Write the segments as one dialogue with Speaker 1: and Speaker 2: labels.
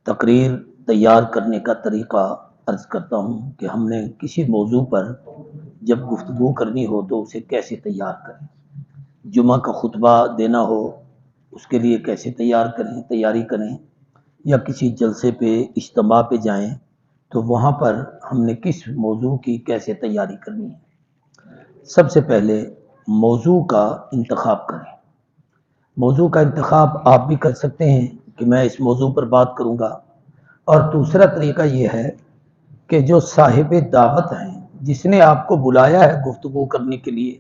Speaker 1: تقریر تیار کرنے کا طریقہ عرض کرتا ہوں کہ ہم نے کسی موضوع پر جب گفتگو کرنی ہو تو اسے کیسے تیار کریں، جمعہ کا خطبہ دینا ہو اس کے لیے کیسے تیاری کریں، یا کسی جلسے پہ اجتماع پہ جائیں تو وہاں پر ہم نے کس موضوع کی کیسے تیاری کرنی ہے۔ سب سے پہلے موضوع کا انتخاب کریں۔ موضوع کا انتخاب آپ بھی کر سکتے ہیں کہ میں اس موضوع پر بات کروں گا، اور دوسرا طریقہ یہ ہے کہ جو صاحب دعوت ہیں، جس نے آپ کو بلایا ہے گفتگو کرنے کے لیے،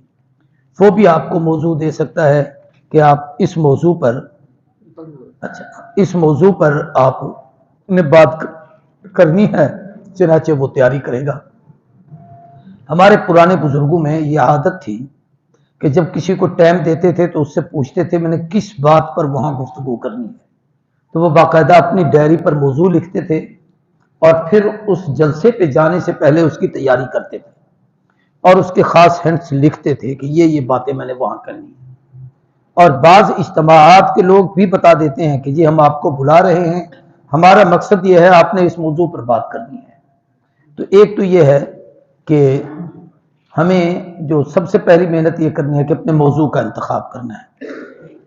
Speaker 1: وہ بھی آپ کو موضوع دے سکتا ہے کہ آپ اس موضوع پر آپ نے بات کرنی ہے، چنانچہ وہ تیاری کرے گا۔ ہمارے پرانے بزرگوں میں یہ عادت تھی کہ جب کسی کو ٹائم دیتے تھے تو اس سے پوچھتے تھے میں نے کس بات پر وہاں گفتگو کرنی ہے، تو وہ باقاعدہ اپنی ڈائری پر موضوع لکھتے تھے اور پھر اس جلسے پہ جانے سے پہلے اس کی تیاری کرتے تھے اور اس کے خاص ہنٹس لکھتے تھے کہ یہ باتیں میں نے وہاں کرنی ہیں۔ اور بعض اجتماعات کے لوگ بھی بتا دیتے ہیں کہ جی ہم آپ کو بلا رہے ہیں، ہمارا مقصد یہ ہے آپ نے اس موضوع پر بات کرنی ہے۔ تو ایک تو یہ ہے کہ ہمیں جو سب سے پہلی محنت یہ کرنی ہے کہ اپنے موضوع کا انتخاب کرنا ہے۔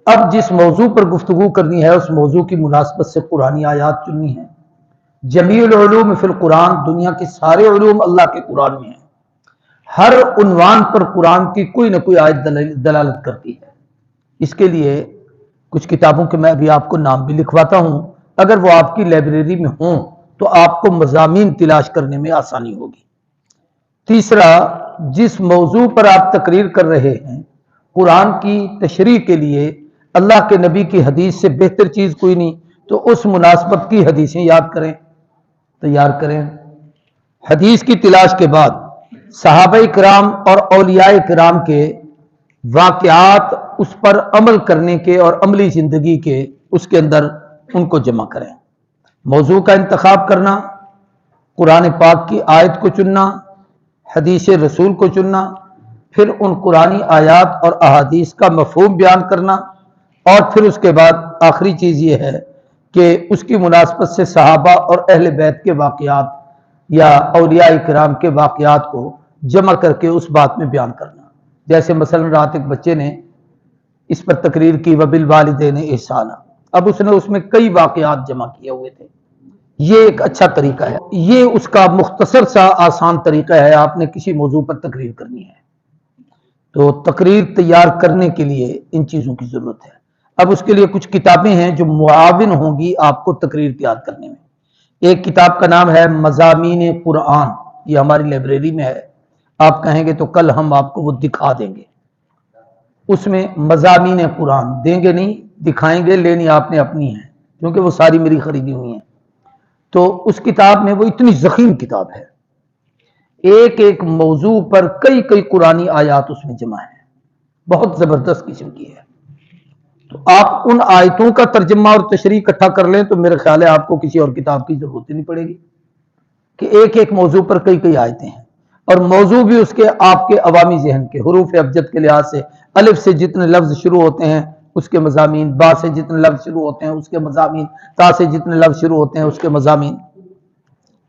Speaker 1: اب جس موضوع پر گفتگو کرنی ہے اس موضوع کی مناسبت سے قرآنی آیات چننی ہے۔ جمیع العلوم فی القرآن، دنیا کے سارے علوم اللہ کے قرآن میں ہیں۔ ہر عنوان پر قرآن کی کوئی نہ کوئی آیت دلالت کرتی ہے۔ اس کے لیے کچھ کتابوں کے میں ابھی آپ کو نام بھی لکھواتا ہوں، اگر وہ آپ کی لائبریری میں ہوں تو آپ کو مضامین تلاش کرنے میں آسانی ہوگی۔ تیسرا، جس موضوع پر آپ تقریر کر رہے ہیں، قرآن کی تشریح کے لیے اللہ کے نبی کی حدیث سے بہتر چیز کوئی نہیں، تو اس مناسبت کی حدیثیں یاد کریں، تیار کریں۔ حدیث کی تلاش کے بعد صحابہ کرام اور اولیاء کرام کے واقعات اس پر عمل کرنے کے اور عملی زندگی کے اس کے اندر ان کو جمع کریں۔ موضوع کا انتخاب کرنا، قرآن پاک کی آیت کو چننا، حدیث رسول کو چننا، پھر ان قرآنی آیات اور احادیث کا مفہوم بیان کرنا، اور پھر اس کے بعد آخری چیز یہ ہے کہ اس کی مناسبت سے صحابہ اور اہل بیت کے واقعات یا اولیاء کرام کے واقعات کو جمع کر کے اس بات میں بیان کرنا۔ جیسے مثلا رات ایک بچے نے اس پر تقریر کی وبالوالدین احسانا، اب اس نے اس میں کئی واقعات جمع کیے ہوئے تھے۔ یہ ایک اچھا طریقہ ہے، یہ اس کا مختصر سا آسان طریقہ ہے۔ آپ نے کسی موضوع پر تقریر کرنی ہے تو تقریر تیار کرنے کے لیے ان چیزوں کی ضرورت ہے۔ اب اس کے لیے کچھ کتابیں ہیں جو معاون ہوں گی آپ کو تقریر تیار کرنے میں۔ ایک کتاب کا نام ہے مضامین قرآن، یہ ہماری لائبریری میں ہے، آپ کہیں گے تو کل ہم آپ کو وہ دکھا دیں گے۔ اس میں مضامین قرآن دیں گے نہیں، دکھائیں گے، لینی آپ نے اپنی ہے کیونکہ وہ ساری میری خریدی ہوئی ہیں۔ تو اس کتاب میں وہ اتنی ضخیم کتاب ہے، ایک ایک موضوع پر کئی قرآنی آیات اس میں جمع ہیں، بہت زبردست قسم کی ہے۔ تو آپ ان آیتوں کا ترجمہ اور تشریح اکٹھا کر لیں تو میرے خیال ہے آپ کو کسی اور کتاب کی ضرورت ہی نہیں پڑے گی، کہ ایک ایک موضوع پر کئی آیتیں ہیں، اور موضوع بھی اس کے آپ کے عوامی ذہن کے حروف ابجد کے لحاظ سے، الف سے جتنے لفظ شروع ہوتے ہیں اس کے مضامین، با سے جتنے لفظ شروع ہوتے ہیں اس کے مضامین، تا سے جتنے لفظ شروع ہوتے ہیں اس کے مضامین۔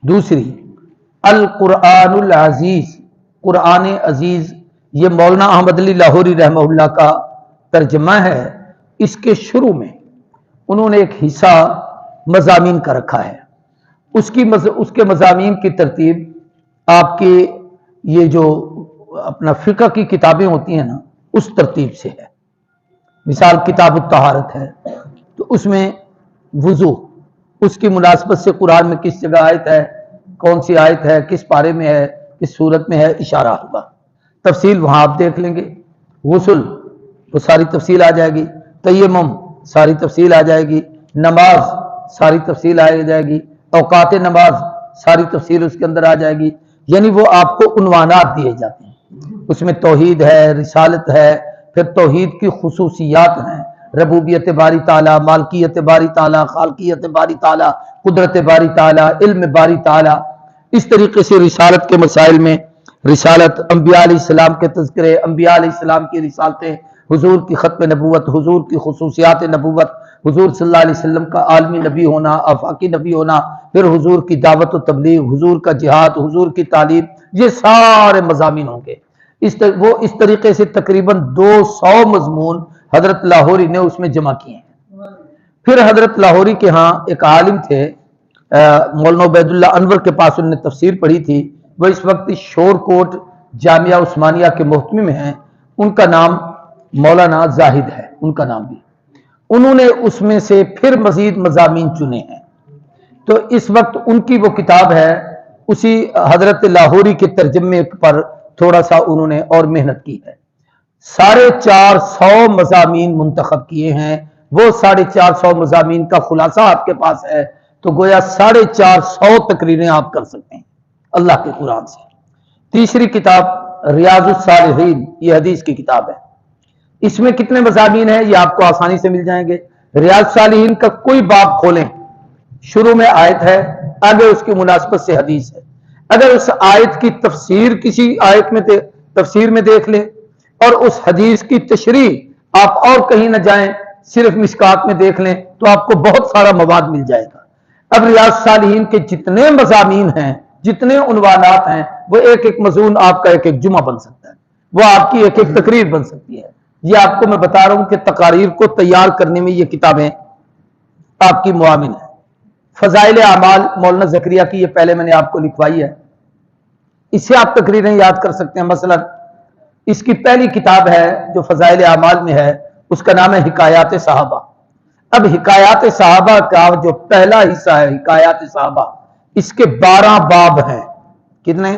Speaker 1: دوسری، القرآن العزیز، قرآن عزیز، یہ مولانا احمد علی لاہوری رحمہ اللہ کا ترجمہ ہے۔ اس کے شروع میں انہوں نے ایک حصہ مضامین کا رکھا ہے، اس کے مضامین کی ترتیب آپ کے یہ جو اپنا فقہ کی کتابیں ہوتی ہیں نا اس ترتیب سے ہے۔ مثال کتاب الطہارت ہے تو اس میں وضو، اس کی مناسبت سے قرآن میں کس جگہ آیت ہے، کون سی آیت ہے، کس پارے میں ہے، کس صورت میں ہے، اشارہ ہوگا، تفصیل وہاں آپ دیکھ لیں گے۔ غسل، وہ ساری تفصیل آ جائے گی۔ تیمم، ساری تفصیل آ جائے گی۔ نماز، ساری تفصیل آ جائے گی۔ اوقات نماز، ساری تفصیل اس کے اندر آ جائے گی۔ یعنی وہ آپ کو عنوانات دیے جاتے ہیں، اس میں توحید ہے، رسالت ہے، پھر توحید کی خصوصیات ہیں، ربوبیت باری تعالیٰ، مالکیت باری تعالیٰ، خالقیت باری تعالیٰ، قدرت باری تعالیٰ، علم باری تعالیٰ۔ اس طریقے سے رسالت کے مسائل میں رسالت، انبیاء علیہ السلام کے تذکرے، انبیاء علیہ السلام کی رسالتیں، حضور کی ختم نبوت، حضور کی خصوصیات نبوت، حضور صلی اللہ علیہ وسلم کا عالمی نبی ہونا، آفاقی نبی ہونا، پھر حضور کی دعوت و تبلیغ، حضور کا جہاد، حضور کی تعلیم، یہ سارے مضامین ہوں گے۔ وہ اس طریقے سے تقریباً 200 مضمون حضرت لاہوری نے اس میں جمع کیے ہیں۔ پھر حضرت لاہوری کے ہاں ایک عالم تھے مولانا عبید اللہ انور کے پاس انہوں نے تفسیر پڑھی تھی، وہ اس وقت شور کوٹ جامعہ عثمانیہ کے محتمم ہیں، ان کا نام مولانا زاہد ہے، ان کا نام بھی، انہوں نے اس میں سے پھر مزید مضامین چنے ہیں۔ تو اس وقت ان کی وہ کتاب ہے، اسی حضرت لاہوری کے ترجمے پر تھوڑا سا انہوں نے اور محنت کی ہے۔ 450 مضامین منتخب کیے ہیں، وہ 450 مضامین کا خلاصہ آپ کے پاس ہے، تو گویا 450 تقریریں آپ کر سکتے ہیں اللہ کے قرآن سے۔ تیسری کتاب ریاض الصالحین، یہ حدیث کی کتاب ہے، اس میں کتنے مضامین ہیں یہ آپ کو آسانی سے مل جائیں گے۔ ریاض الصالحین کا کوئی باب کھولیں، شروع میں آیت ہے، آگے اس کی مناسبت سے حدیث ہے، اگر اس آیت کی تفسیر کسی آیت میں تفسیر میں دیکھ لیں اور اس حدیث کی تشریح آپ اور کہیں نہ جائیں، صرف مشکات میں دیکھ لیں، تو آپ کو بہت سارا مواد مل جائے گا۔ اب ریاض الصالحین کے جتنے مضامین ہیں، جتنے عنوانات ہیں، وہ ایک ایک مضمون آپ کا ایک ایک جمعہ بن سکتا ہے، وہ آپ کی ایک ایک تقریر بن سکتی ہے۔ یہ آپ کو میں بتا رہا ہوں کہ تقاریر کو تیار کرنے میں یہ کتابیں آپ کی معاون ہیں۔ فضائل اعمال مولانا زکریا کی، یہ پہلے میں نے آپ کو لکھوائی ہے، اس سے آپ تقریریں یاد کر سکتے ہیں۔ مثلا اس کی پہلی کتاب ہے جو فضائل اعمال میں ہے، اس کا نام ہے حکایات صحابہ۔ اب حکایات صحابہ کا جو پہلا حصہ ہے حکایات صحابہ، اس کے 12 باب ہیں، کتنے؟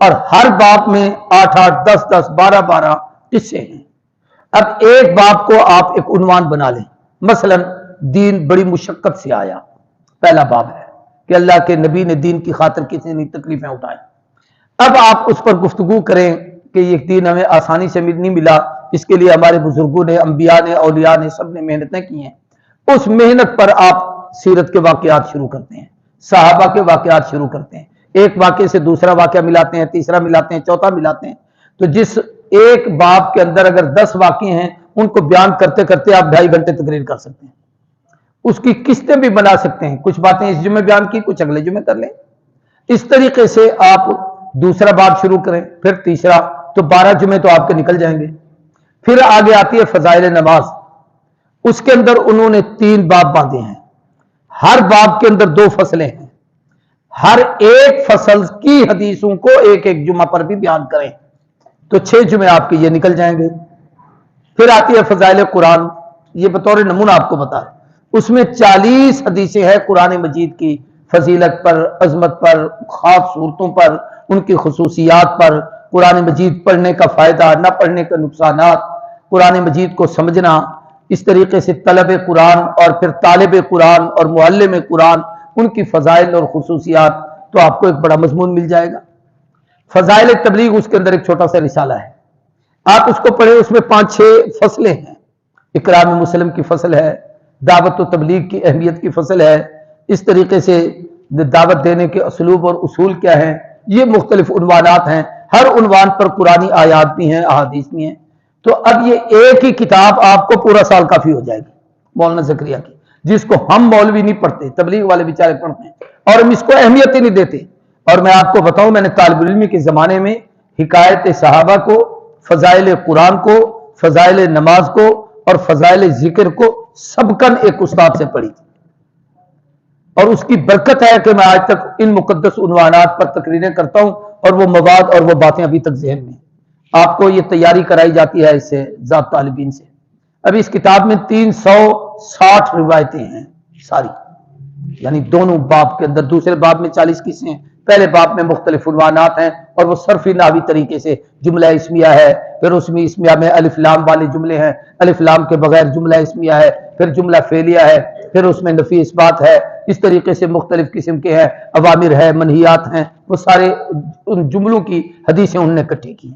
Speaker 1: اور ہر باب میں 8-8 10-10 12-12 قصے ہیں۔ اب ایک باب کو آپ ایک عنوان بنا لیں، مثلا دین بڑی مشقت سے آیا، پہلا باب ہے کہ اللہ کے نبی نے دین کی خاطر کتنی تکلیفیں اٹھائیں۔ اب آپ اس پر گفتگو کریں کہ یہ دین ہمیں آسانی سے نہیں ملا، اس کے لیے ہمارے بزرگوں نے، انبیاء نے، اولیاء نے، سب نے محنتیں کی ہیں۔ اس محنت پر آپ سیرت کے واقعات شروع کرتے ہیں، صحابہ کے واقعات شروع کرتے ہیں، ایک واقعے سے دوسرا واقعہ ملاتے ہیں، تیسرا ملاتے ہیں، چوتھا ملاتے ہیں۔ تو جس ایک باب کے اندر اگر 10 واقعے ہیں، ان کو بیان کرتے کرتے آپ 2.5 گھنٹے تقریر کر سکتے ہیں، اس کی قسطیں بھی بنا سکتے ہیں، کچھ باتیں اس جمعے بیان کی، کچھ اگلے جمعے کر لیں۔ اس طریقے سے آپ دوسرا باب شروع کریں، پھر تیسرا، تو 12 جمعے تو آپ کے نکل جائیں گے۔ پھر آگے آتی ہے فضائل نماز، اس کے اندر انہوں نے 3 باب باندھے ہیں، ہر باب کے اندر 2 فصلیں ہیں، ہر ایک فصل کی حدیثوں کو ایک ایک جمعہ پر بھی بیان کریں، تو 6 جمعے آپ کے یہ نکل جائیں گے۔ پھر آتی ہے فضائل قرآن، یہ بطور نمونہ آپ کو بتا ہے، اس میں 40 حدیثیں ہیں قرآن مجید کی فضیلت پر، عظمت پر، خاص صورتوں پر، ان کی خصوصیات پر، قرآن مجید پڑھنے کا فائدہ، نہ پڑھنے کے نقصانات، قرآن مجید کو سمجھنا، اس طریقے سے طلب قرآن اور پھر طالب قرآن اور معلم قرآن، ان کی فضائل اور خصوصیات، تو آپ کو ایک بڑا مضمون مل جائے گا۔ فضائل تبلیغ، اس کے اندر ایک چھوٹا سا رسالہ ہے، آپ اس کو پڑھیں، اس میں 5-6 فصلیں ہیں، اکرام مسلم کی فصل ہے، دعوت و تبلیغ کی اہمیت کی فصل ہے، اس طریقے سے دعوت دینے کے اسلوب اور اصول کیا ہیں، یہ مختلف عنوانات ہیں، ہر عنوان پر قرآنی آیات بھی ہیں، احادیث بھی ہیں۔ تو اب یہ ایک ہی کتاب آپ کو پورا سال کافی ہو جائے گی مولانا زکریا کی، جس کو ہم مولوی نہیں پڑھتے، تبلیغ والے بیچارے پڑھتے ہیں، اور ہم اس کو اہمیت ہی نہیں دیتے۔ اور میں آپ کو بتاؤں، میں نے طالب علمی کے زمانے میں حکایت صحابہ کو، فضائل قرآن کو، فضائل نماز کو اور فضائل ذکر کو سبقاً ایک استاد سے پڑھی تھی، اور اس کی برکت ہے کہ میں آج تک ان مقدس عنوانات پر تقریریں کرتا ہوں، اور وہ مواد اور وہ باتیں ابھی تک ذہن میں ہیں۔ آپ کو یہ تیاری کرائی جاتی ہے اس سے ذات طالبین سے۔ اب اس کتاب میں 360 روایتیں ہیں ساری، یعنی دونوں باب کے اندر، دوسرے باب میں 40 قصے ہیں، پہلے باب میں مختلف عنوانات ہیں، اور وہ صرفی نحوی طریقے سے جملہ اسمیہ ہے، پھر اس میں اسمیہ میں الف لام والے جملے ہیں، الف لام کے بغیر جملہ اسمیہ ہے، پھر جملہ فعلیہ ہے، پھر اس میں نفی اثبات ہے، اس طریقے سے مختلف قسم کے ہیں، اوامر ہے، منہیات ہیں، وہ سارے ان جملوں کی حدیثیں انہوں نے اکٹھی کی۔